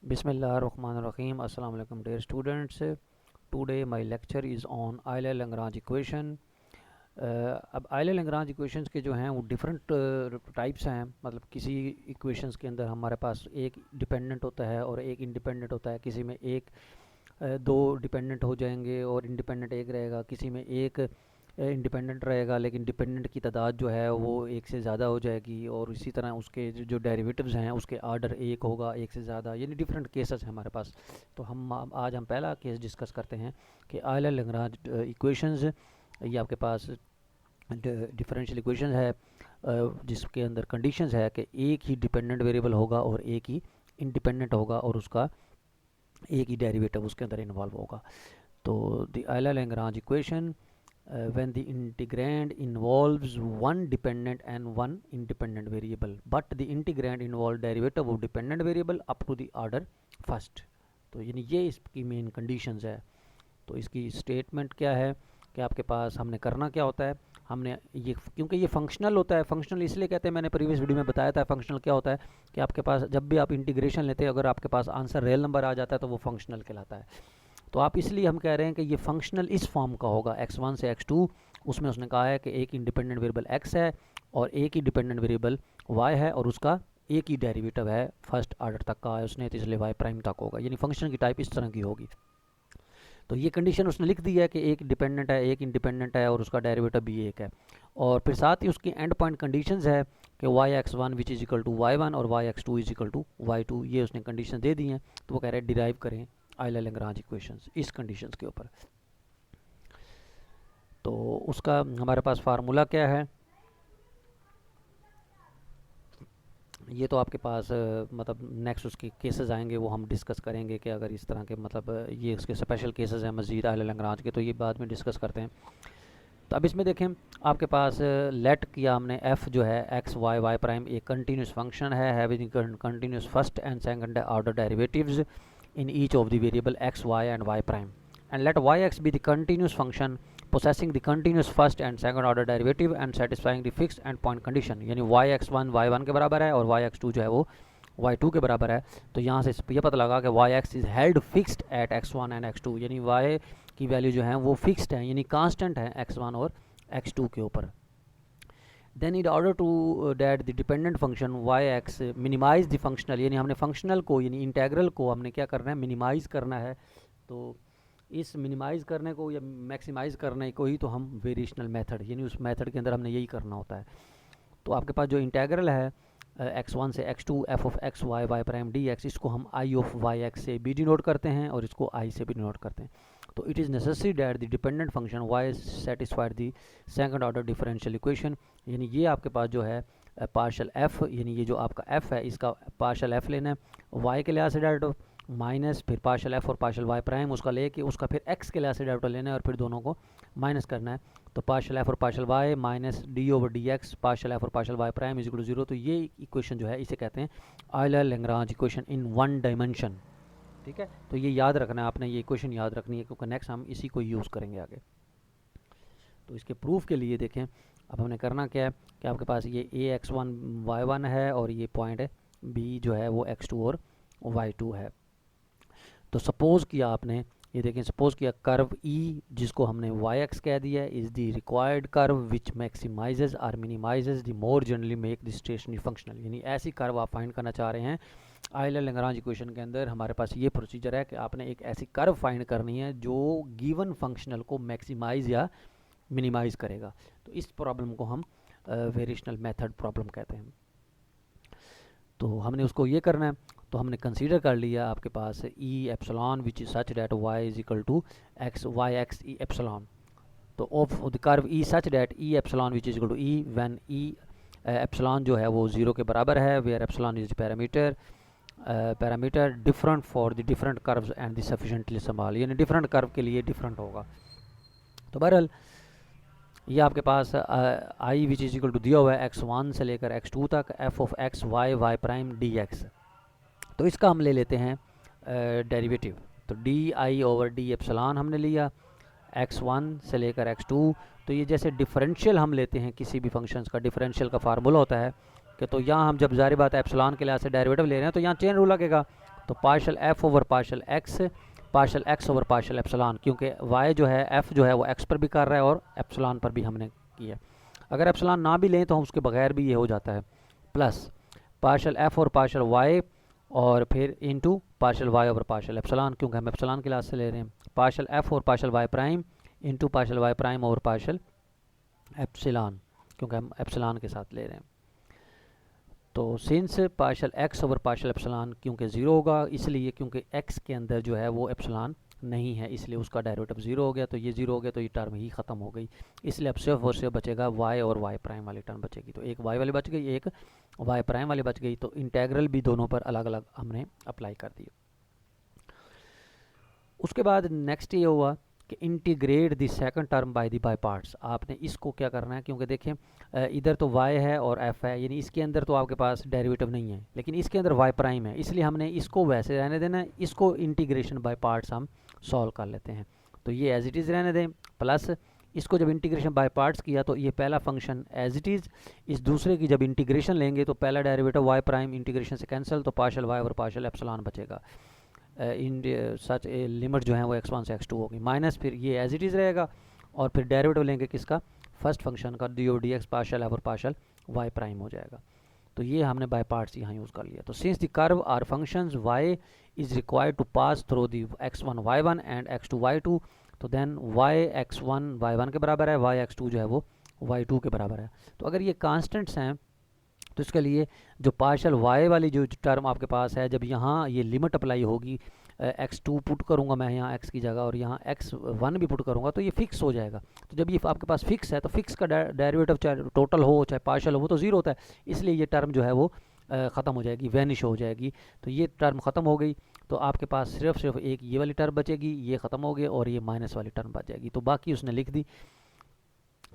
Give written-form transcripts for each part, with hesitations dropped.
Bismillahirrahmanirrahim. Assalamu alaikum dear students. Today my lecture is on Euler-Lagrange equation. अब Euler-Lagrange equations के जो हैं वो डिफरेंट टाइप्स हैं। मतलब किसी इक्वेशंस के अंदर हमारे पास एक डिपेंडेंट होता है और एक इंडिपेंडेंट होता है। किसी में दो डिपेंडेंट हो जाएंगे और इंडिपेंडेंट एक रहेगा। किसी में एक इंडिपेंडेंट रहेगा लेकिन डिपेंडेंट की तादाद जो है वो एक से ज़्यादा हो जाएगी, और इसी तरह उसके जो डेरिवेटिव्स हैं उसके आर्डर एक होगा, एक से ज़्यादा, यानी डिफरेंट केसेस हैं हमारे पास। तो आज हम पहला केस डिस्कस करते हैं कि आयलर-लैग्रांज इक्वेशंस। ये आपके पास डिफरेंशियल इक्वेशन है जिसके अंदर कंडीशंस है कि एक ही डिपेंडेंट वेरिएबल होगा और एक ही इंडिपेंडेंट होगा और उसका एक ही डेरिवेटिव उसके अंदर इन्वॉल्व होगा। तो the Euler-Lagrange equation when the integrand involves one dependent and one independent variable, but the integrand involve derivative of dependent variable up to the order first। तो यानी ये इसकी मेन कंडीशंस है। तो इसकी स्टेटमेंट क्या है कि आपके पास हमने करना क्या होता है, हमने ये क्योंकि ये फंक्शनल होता है। फंक्शनल इसलिए कहते हैं, मैंने प्रीवियस वीडियो में बताया था फंक्शनल क्या होता है, कि आपके पास जब भी आप इंटीग्रेशन लेते हैं अगर आपके पास आंसर रियल नंबर आ जाता है तो वो फंक्शनल कहलाता है। तो आप इसलिए हम कह रहे हैं कि ये फंक्शनल इस फॉर्म का होगा x1 से x2। उसमें उसने कहा है कि एक इंडिपेंडेंट वेरिएबल x है और एक ही डिपेंडेंट वेरिएबल y है और उसका एक ही डेरिवेटिव है, फर्स्ट ऑर्डर तक का है उसने, तो इसलिए y प्राइम तक होगा। यानी फंक्शन की टाइप इस तरह की होगी। तो ये कंडीशन उसने लिख दी है कि एक डिपेंडेंट है, एक इंडिपेंडेंट है और उसका डेरिवेटिव भी एक है। और फिर साथ ही उसकी एंड पॉइंट कंडीशंस है कि y(x1) which is equal to y1 और y(x2) is equal to y2। ये उसने कंडीशन दे दी हैं। तो वो कह रहे हैं डिराइव करें आयलर-लैग्रांज इक्वेशंस इस कंडीशंस के ऊपर। तो उसका हमारे पास फार्मूला क्या है, ये तो आपके पास मतलब नेक्स्ट उसके केसेस आएंगे वो हम डिस्कस करेंगे कि अगर इस तरह के मतलब ये उसके स्पेशल केसेस हैं मज़ीद आयलर-लैग्रांज के, तो ये बाद में डिस्कस करते हैं। तो अब इसमें देखें आपके पास लेट किया हमने f जो है x y y प्राइम एक कंटिन्यूस फंक्शन है having continuous first and second order derivatives in each of the variable x, y and y prime, and let yx be the continuous function possessing the continuous first and second order derivative and satisfying the fixed end point condition। यानी yx1 y1 के बराबर है और yx2 जो है वो y2 के बराबर है। तो यहाँ से ये पता लगा कि yx is held fixed at x1 and x2, यानी y की वैल्यू जो है वो फिक्स्ड है यानी कांस्टेंट है x1 और x2 के ऊपर। Then in order to date the dependent function yx minimize the functional, यानी हमने फंक्शनल को यानी इंटेग्रल को हमने क्या करना है, मिनिमाइज करना है। तो इस मिनिमाइज करने को या मैक्सिमाइज करने को ही तो हम वेरिएशनल मेथड, यानी उस मेथड के अंदर हमने यही करना होता है। तो आपके पास जो इंटेग्रल है x1 से x2 f of x y y prime dx, इसको हम i ऑफ yx से भी डिनोट करते हैं और इसको i से भी डिनोट करते हैं। तो it is necessary that the dependent function y satisfied the second order differential equation. यानी ये आपके पास जो है पार्शल f, यानी ये जो आपका f है इसका पार्शल f लेना है y के लिहाज से डायरेक्ट माइनस फिर पार्शल f और पार्शल y प्राइम उसका लेके उसका फिर x के लिहाज से डायरेक्ट लेना है और फिर दोनों को माइनस करना है। तो पार्शल f और partial y minus D over D x partial f और partial y prime is equal to 0। तो ये इक्वेशन जो है इसे कहते हैं Euler Lagrange equation in one dimension. ठीक है, तो ये याद रखना है आपने, ये इक्वेशन याद रखनी है क्योंकि नेक्स्ट हम इसी को यूज़ करेंगे आगे। तो इसके प्रूफ के लिए देखें अब हमने करना क्या है कि आपके पास ये ax1 y1 है और ये पॉइंट है b जो है वो x2 और y2 है। तो सपोज़ किया आपने, ये देखें सपोज़ किया कर्व E जिसको हमने yx कह दिया है is the required curve which maximizes और minimizes the more generally make the stationary functional. यानी ऐसी कर्व आप फाइंड करना चाह रहे हैं। आयलर-लैग्रांज इक्वेशन के अंदर हमारे पास ये प्रोसीजर है कि आपने एक ऐसी कर्व फाइंड करनी है जो गिवन फंक्शनल को मैक्सिमाइज या मिनिमाइज करेगा। तो इस प्रॉब्लम को हम वेरिएशनल मेथड प्रॉब्लम कहते हैं। तो हमने उसको ये करना है, तो हमने कंसीडर कर लिया आपके पास E epsilon which is such that y is equal to x y x E epsilon. तो of the curve E such that E epsilon which is equal to E when E epsilon जो है वो 0 के बराबर है, where epsilon is parameter different for the different curves and the sufficiently small, यानी different curve के लिए different होगा। तो बहरहाल ये आपके पास i which is equal to दिया हुआ है x1 से लेकर x2 तक f of x y y prime dx। तो इसका हम ले लेते हैं डेरिवेटिव। तो di ओवर डी एप्सिलॉन हमने लिया x1 से लेकर x2। तो ये जैसे डिफरेंशियल हम लेते हैं किसी भी फंक्शंस का, डिफरेंशियल का फार्मूला होता है कि तो यहाँ हम जब ज़ाहिर बात है एप्सिलॉन के लिहाज से डेरिवेटिव ले रहे हैं तो यहाँ चेन रूल लगेगा। तो partial F over partial X over partial epsilon, क्योंकि वाई जो है एफ जो है वो एक्स पर भी कर रहा है और एप्सिलॉन पर भी हमने किया। अगर एप्सिलॉन ना भी लें तो हम उसके बगैर भी ये हो जाता है, प्लस पार्शल एफ और पार्शल वाई और फिर into partial Y over partial epsilon, क्योंकि हम एप्सिलॉन क्लास से ले रहे हैं। पार्शल एफ और partial Y prime into partial Y prime over partial epsilon, क्योंकि हम एप्सिलॉन के साथ ले रहे हैं। तो since partial X over partial epsilon क्योंकि ज़ीरो होगा, इसलिए क्योंकि एक्स के अंदर जो है वो एप्सिलॉन नहीं है, इसलिए उसका डेरिवेटिव ज़ीरो हो गया। तो ये ज़ीरो हो गया तो ये टर्म ही ख़त्म हो गई। इसलिए अब सिर्फ और सिर्फ बचेगा वाई और वाई प्राइम वाली टर्म बचेगी। तो एक वाई वाली बच गई, एक वाई प्राइम वाली बच गई। तो इंटेग्रल भी दोनों पर अलग अलग हमने अप्लाई कर दिए। उसके बाद नेक्स्ट ये हुआ कि integrate the second term by the by parts. आपने इसको क्या करना है, क्योंकि देखें इधर तो y है और f है, यानी इसके अंदर तो आपके पास डेरिवेटिव नहीं है, लेकिन इसके अंदर y प्राइम है, इसलिए हमने इसको वैसे रहने देना है। इसको इंटीग्रेशन बाय पार्ट्स हम सॉल्व कर लेते हैं। तो ये एज इट इज़ रहने दें, प्लस इसको जब इंटीग्रेशन बाय पार्ट्स किया तो ये पहला फंक्शन एज इट इज़, इस दूसरे की जब इंटीग्रेशन लेंगे तो पहला डेरिवेटिव y प्राइम इंटीग्रेशन से कैंसिल, तो पार्शल y और पार्शल एप्सिलॉन बचेगा। इन सच लिमिट जो है वो x1 से x2 होगी, माइनस फिर ये एज इट इज़ रहेगा और फिर डेरिवेटिव लेंगे किसका, फर्स्ट फंक्शन का, D O D x partial F और पार्शल वाई प्राइम हो जाएगा। तो ये हमने बाय पार्ट्स यहाँ यूज़ कर लिया। तो since the curve are functions y is required to pass through the x1 y1 and x2 y2, तो देन y x1 y1 के बराबर है, y x2 जो है वो y2 के बराबर है। तो अगर ये कांस्टेंट्स हैं तो इसके लिए जो पार्शल y वाली जो टर्म आपके पास है, जब यहाँ ये लिमिट अप्लाई होगी, x2 पुट करूँगा मैं यहाँ x की जगह और यहाँ x1 भी पुट करूँगा, तो ये फिक्स हो जाएगा। तो जब ये आपके पास फिक्स है तो फिक्स का डेरिवेटिव चाहे टोटल हो चाहे पार्शल हो वो तो ज़ीरो होता है, इसलिए ये टर्म जो है वो ख़त्म हो जाएगी, वैनिश हो जाएगी। तो ये टर्म ख़त्म हो गई तो आपके पास सिर्फ एक ये वाली टर्म बचेगी, ये ख़त्म हो गई और ये माइनस वाली टर्म बच जाएगी। तो बाकी उसने लिख दी,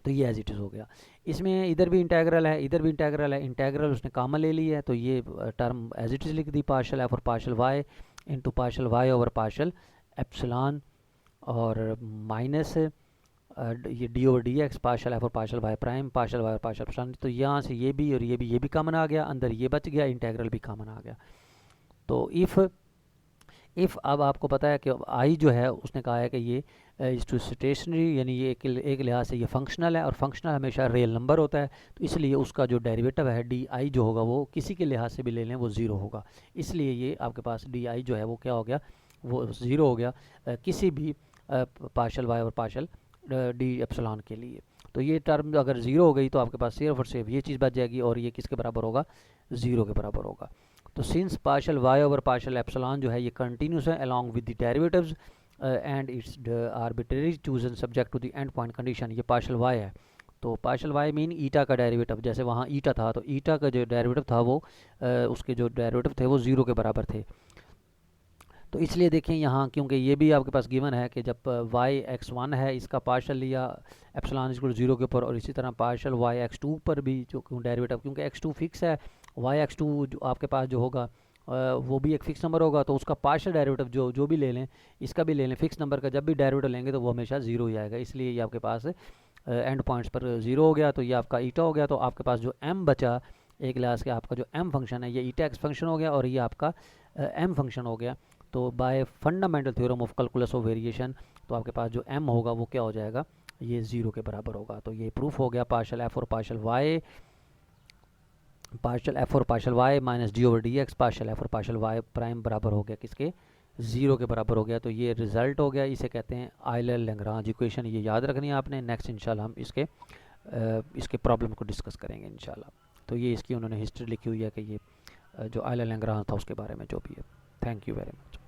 तो ये एज इट इज़ हो गया। इसमें इधर भी इंटेग्रल है, इधर भी इंटेग्रल है, इंटेग्रल उसने कॉमन ले ली है, तो ये टर्म एज इट इज़ लिख दी, पार्शल एफ और partial y into partial Y over partial epsilon और माइनस ये d over D x partial F और partial Y prime partial Y और पार्शल एप्सिलॉन। तो यहाँ से ये भी और ये भी कॉमन आ गया, अंदर ये बच गया, इंटेग्रल भी कॉमन आ गया। तो इफ़ अब आपको पता है कि आई जो है उसने कहा है कि ये इज टू स्टेशनरी, यानी ये एक लिहाज से ये फंक्शनल है और फंक्शनल हमेशा रियल नंबर होता है, तो इसलिए उसका जो डेरिवेटिव है डी आई जो होगा वो किसी के लिहाज से भी ले लें वो ज़ीरो होगा। इसलिए ये आपके पास डी आई जो है वो क्या हो गया, वो ज़ीरो हो गया किसी भी पार्शल वाई और पार्शल डी एप्सिलॉन के लिए। तो ये टर्म अगर ज़ीरो हो गई तो आपके पास सिर्फ और सिर्फ ये चीज़ बच जाएगी और ये किसके बराबर होगा, ज़ीरो के बराबर होगा। तो since partial Y over partial epsilon जो है ये कंटिन्यूस है along with the derivatives and its arbitrary chosen subject to the end point condition. ये पार्शल वाई है, तो पार्शल वाई मीन ईटा का डेरिवेटिव, जैसे वहाँ ईटा था तो ईटा का जो डेरिवेटिव था वो उसके जो डेरिवेटिव थे वो ज़ीरो के बराबर थे। तो इसलिए देखें यहाँ, क्योंकि ये भी आपके पास गिवन है कि जब y x1 है इसका पार्शल लिया एप्सिलॉन इक्वल टू 0 के ऊपर, और इसी तरह पार्शल y x2 पर भी जो डेरिवेटिव, क्योंकि x2 फिक्स है, y x2 जो आपके पास जो होगा वो भी एक फिक्स नंबर होगा, तो उसका पार्शल डेरिवेटिव जो भी ले लें, इसका भी ले लें, फिक्स नंबर का जब भी डेरिवेटिव लेंगे तो वो हमेशा ज़ीरो ही आएगा। इसलिए ये आपके पास एंड पॉइंट्स पर ज़ीरो हो गया, तो ये आपका ईटा हो गया। तो आपके पास जो m बचा एक लिहाज के, आपका जो m फंक्शन है ये ईटा एक्स फंक्शन हो गया और ये आपका m फंक्शन हो गया। तो bye fundamental theorem of calculus of variation तो आपके पास जो m होगा वो क्या हो जाएगा, ये ज़ीरो के बराबर होगा। तो ये प्रूफ हो गया, पार्शल एफ और partial Y minus D over D x partial F और पार्शल वाई प्राइम बराबर हो गया किसके, ज़ीरो के बराबर हो गया। तो ये रिज़ल्ट हो गया, इसे कहते हैं आयलर लैग्रांज इक्वेशन। ये याद रखनी है आपने। नेक्स्ट इंशाल्लाह हम इसके प्रॉब्लम को डिस्कस करेंगे इंशाल्लाह। तो ये इसकी उन्होंने हिस्ट्री लिखी हुई है कि ये जो आयलर लैग्रांज था उसके बारे में जो भी है। Thank you very much.